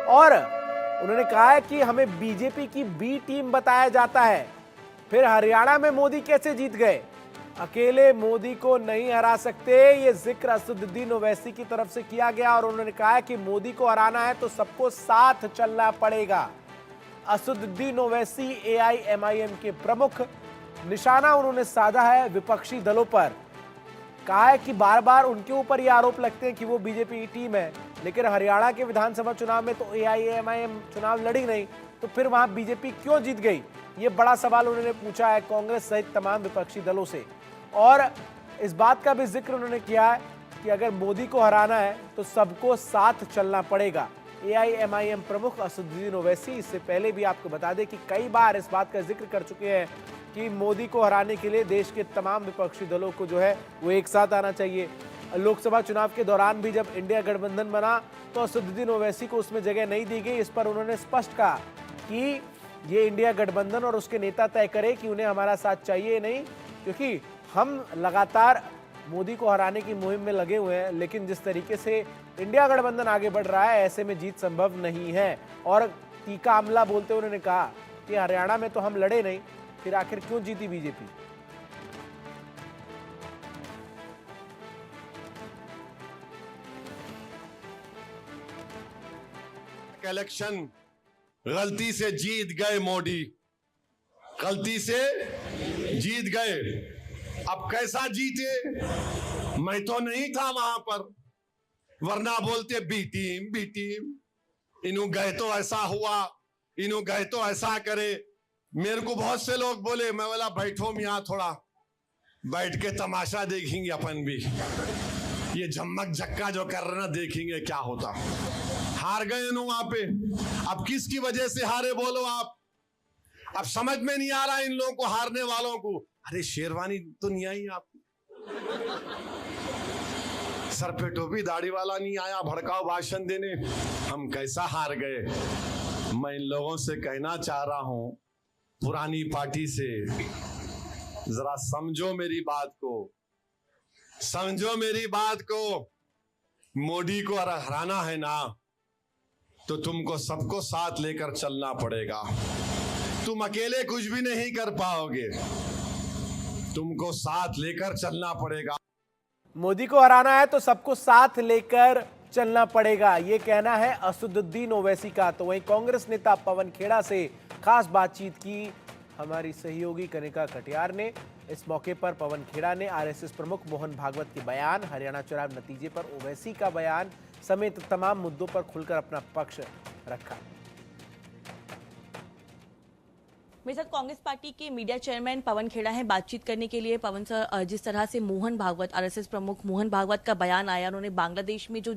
और उन्होंने कहा है कि हमें बीजेपी की बी टीम बताया जाता है। फिर हरियाणा में मोदी कैसे जीत गए? अकेले मोदी को नहीं हरा सकते, ये जिक्र असदुद्दीन ओवैसी की तरफ से किया गया और उन्होंने कहा कि मोदी को हराना है तो सबको साथ चलना पड़ेगा। असदुद्दीन ओवैसी एआईएमआईएम के प्रमुख, निशाना उन्होंने साधा है विपक्षी दलों पर। कहा है कि बार बार उनके ऊपर ये आरोप लगते हैं कि वो बीजेपी की टीम है, लेकिन हरियाणा के विधानसभा चुनाव में तो एआईएमआईएम चुनाव लड़ी नहीं, तो फिर वहां बीजेपी क्यों जीत गई? ये बड़ा सवाल उन्होंने पूछा है कांग्रेस सहित तमाम विपक्षी दलों से। और इस बात का भी जिक्र उन्होंने किया है कि अगर मोदी को हराना है तो सबको साथ चलना पड़ेगा। एआईएमआईएम प्रमुख असदुद्दीन ओवैसी इससे पहले भी आपको बता दें कि कई बार इस बात का जिक्र कर चुके हैं कि मोदी को हराने के लिए देश के तमाम विपक्षी दलों को जो है वो एक साथ आना चाहिए। लोकसभा चुनाव के दौरान भी जब इंडिया गठबंधन बना तो असदुद्दीन ओवैसी को उसमें जगह नहीं दी गई। इस पर उन्होंने स्पष्ट कहा कि ये इंडिया गठबंधन और उसके नेता तय करे कि उन्हें हमारा साथ चाहिए नहीं, क्योंकि हम लगातार मोदी को हराने की मुहिम में लगे हुए हैं, लेकिन जिस तरीके से इंडिया गठबंधन आगे बढ़ रहा है ऐसे में जीत संभव नहीं है। और तीखा हमला बोलते हुए उन्होंने कहा कि हरियाणा में तो हम लड़े नहीं, फिर आखिर क्यों जीती बीजेपी? इलेक्शन गलती से जीत गए मोदी, गलती से जीत गए। अब कैसा जीते? मैं तो नहीं था वहां पर, वरना बोलते बी टीम, इन्हों गए तो ऐसा हुआ, इन्हों गए तो ऐसा करे। मेरे को बहुत से लोग बोले, मैं बोला बैठो मियाँ, थोड़ा बैठ के तमाशा देखेंगे अपन भी, ये झमक झक्का जो कर रहे ना, देखेंगे क्या होता। हार गए नो वहां पे। अब किसकी वजह से हारे बोलो आप? अब समझ में नहीं आ रहा इन लोगों को, हारने वालों को। अरे शेरवानी तो नहीं आई आपको, सर पे टोपी दाढ़ी वाला नहीं आया भड़काऊ भाषण देने। हम कैसा हार गए? मैं इन लोगों से कहना चाह रहा हूं, पुरानी पार्टी से जरा समझो मेरी बात को, समझो मेरी बात को। मोदी को अगर हराना है ना तो तुमको सबको साथ लेकर चलना पड़ेगा। तुम अकेले कुछ भी नहीं कर पाओगे, तुमको साथ लेकर चलना पड़ेगा। मोदी को हराना है तो सबको साथ लेकर चलना पड़ेगा, ये कहना है असदुद्दीन ओवैसी का। तो वहीं कांग्रेस नेता पवन खेड़ा से खास बातचीत की हमारी सहयोगी कनिका कटियार ने। इस मौके पर पवन खेड़ा ने आरएसएस प्रमुख मोहन भागवत के बयान, हरियाणा चुनाव नतीजे पर ओवैसी का बयान समेत तमाम मुद्दों पर खुलकर अपना पक्ष रखा। मेरे साथ कांग्रेस पार्टी के मीडिया चेयरमैन पवन खेड़ा हैं बातचीत करने के लिए। पवन सर, जिस तरह से मोहन भागवत, आरएसएस प्रमुख मोहन भागवत का बयान आया, उन्होंने बांग्लादेश में जो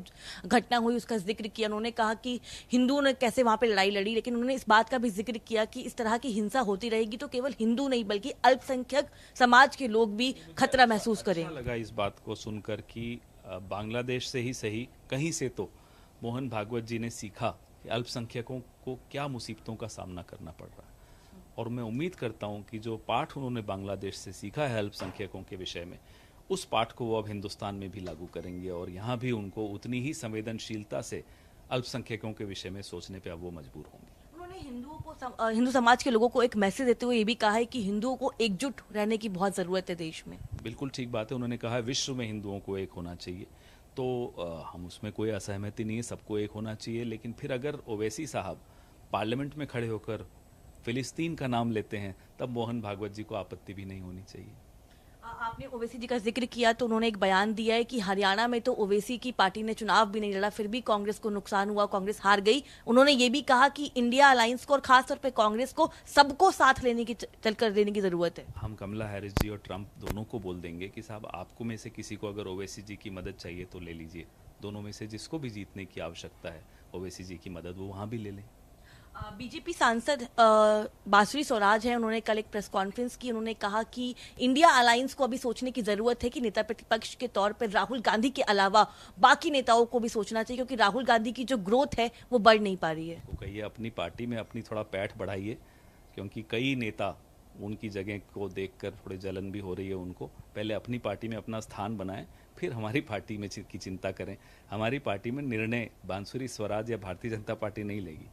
घटना हुई उसका जिक्र किया। उन्होंने कहा कि हिंदुओं ने कैसे वहां पे लड़ाई लड़ी, लेकिन उन्होंने इस बात का भी जिक्र किया कि इस तरह की हिंसा होती रहेगी तो केवल हिंदू नहीं बल्कि अल्पसंख्यक समाज के लोग भी खतरा महसूस करेंगे। लगा इस बात को सुनकर कि बांग्लादेश से ही सही, कहीं से तो मोहन भागवत जी ने सीखा कि अल्पसंख्यकों को क्या मुसीबतों का सामना करना पड़ रहा है। और मैं उम्मीद करता हूं कि जो पाठ उन्होंने बांग्लादेश से सीखा है अल्पसंख्यकों के विषय में, उस पाठ को वो अब हिंदुस्तान में भी लागू करेंगे और यहाँ भी उनको उतनी ही संवेदनशीलता से अल्पसंख्यकों के विषय में सोचने पे अब वो मजबूर होंगे। उन्होंने हिंदुओं को, हिंदू समाज के लोगों को एक मैसेज देते हुए ये भी कहा है कि हिंदुओं को एकजुट रहने की बहुत जरूरत है देश में। बिल्कुल ठीक बात है। उन्होंने कहा है विश्व में हिंदुओं को एक होना चाहिए, तो हम उसमें कोई असहमति नहीं है, सबको एक होना चाहिए। लेकिन फिर अगर ओवैसी साहब पार्लियामेंट में खड़े होकर फिलिस्तीन का नाम लेते हैं तब मोहन भागवत जी को आपत्ति भी नहीं होनी चाहिए। आपने ओवैसी जी का जिक्र किया तो उन्होंने एक बयान दिया है कि हरियाणा में तो ओवैसी की पार्टी ने चुनाव भी नहीं लड़ा, फिर भी कांग्रेस को नुकसान हुआ, कांग्रेस हार गई। उन्होंने ये भी कहा कि इंडिया अलायंस को और खासतौर पे कांग्रेस को सबको साथ लेने की, चलकर देने की जरूरत है। हम कमला हैरिस जी और ट्रंप दोनों को बोल देंगे कि साहब आपको में से किसी को अगर ओवैसी जी की मदद चाहिए तो ले लीजिए। दोनों में से जिसको भी जीतने की आवश्यकता है ओवैसी जी की मदद, वो वहां भी ले लें। बीजेपी सांसद बासुरी स्वराज हैं, उन्होंने कल एक प्रेस कॉन्फ्रेंस की। उन्होंने कहा कि इंडिया अलायंस को अभी सोचने की जरूरत है कि नेता प्रतिपक्ष के तौर पर राहुल गांधी के अलावा बाकी नेताओं को भी सोचना चाहिए, क्योंकि राहुल गांधी की जो ग्रोथ है वो बढ़ नहीं पा रही है। वो कहिए अपनी पार्टी में अपनी थोड़ा पैठ बढ़ाइए, क्योंकि कई नेता उनकी जगह को देखकर थोड़े जलन भी हो रही है उनको। पहले अपनी पार्टी में अपना स्थान बनाएं, फिर हमारी पार्टी में की चिंता करें। हमारी पार्टी में निर्णय बांसुरी स्वराज या भारतीय जनता पार्टी नहीं लेगी।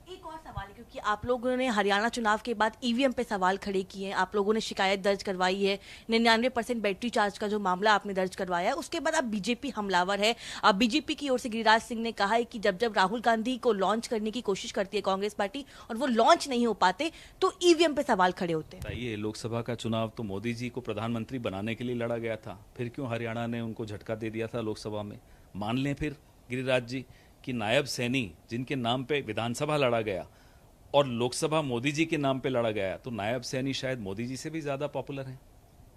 एक और सवाल है, क्योंकि आप लोगों ने हरियाणा चुनाव के बाद ईवीएम पे सवाल खड़े किए हैं, आप लोगों ने शिकायत दर्ज करवाई है, 99% बैटरी चार्ज का जो मामला आपने दर्ज करवाया है, उसके बाद अब बीजेपी हमलावर है। अब बीजेपी की ओर से गिरिराज सिंह ने कहा है कि जब जब राहुल गांधी को लॉन्च करने की कोशिश करती है कांग्रेस पार्टी और वो लॉन्च नहीं हो पाते तो ईवीएम पे सवाल खड़े होते हैं। बताइए, लोकसभा का चुनाव तो मोदी जी को प्रधानमंत्री बनाने के लिए लड़ा गया था, फिर क्यों हरियाणा ने उनको झटका दे दिया था लोकसभा में? मान लें फिर गिरिराज जी कि नायब सैनी जिनके नाम पे विधानसभा लड़ा गया और लोकसभा मोदी जी के नाम पे लड़ा गया, तो नायब सैनी शायद मोदी जी से भी ज्यादा पॉपुलर हैं।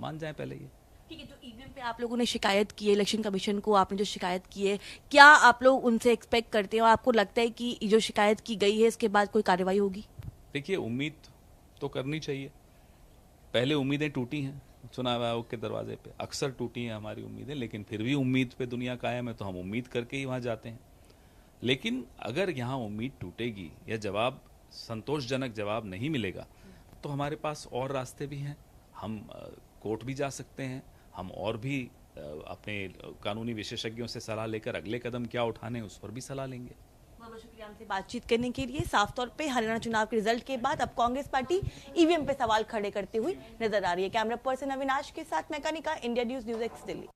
मान जाए पहले ये। ठीक है, जो ईवीएम पे आप लोगों ने शिकायत की है, इलेक्शन कमीशन को आपने जो शिकायत की है, क्या आप लोग उनसे एक्सपेक्ट करते हैं और आपको लगता है कि जो शिकायत की गई है इसके बाद कोई कार्रवाई होगी? देखिए, उम्मीद तो करनी चाहिए। पहले उम्मीदें टूटी हैं चुनाव आयोग के दरवाजे पे, अक्सर टूटी हैं हमारी उम्मीदें, लेकिन फिर भी उम्मीद पे दुनिया कायम है, तो हम उम्मीद करके ही वहां जाते हैं। लेकिन अगर यहाँ उम्मीद टूटेगी या जवाब संतोषजनक जवाब नहीं मिलेगा तो हमारे पास और रास्ते भी हैं। हम कोर्ट भी जा सकते हैं, हम और भी अपने कानूनी विशेषज्ञों से सलाह लेकर अगले कदम क्या उठाने उस पर भी सलाह लेंगे। बहुत बहुत शुक्रिया हमसे बातचीत करने के लिए। साफ तौर पे हरियाणा चुनाव के रिजल्ट के बाद अब कांग्रेस पार्टी ईवीएम पे सवाल खड़े करते हुए नजर आ रही है। कैमरा पर्सन अविनाश के साथ मैं Kanika, India news, news x, Delhi.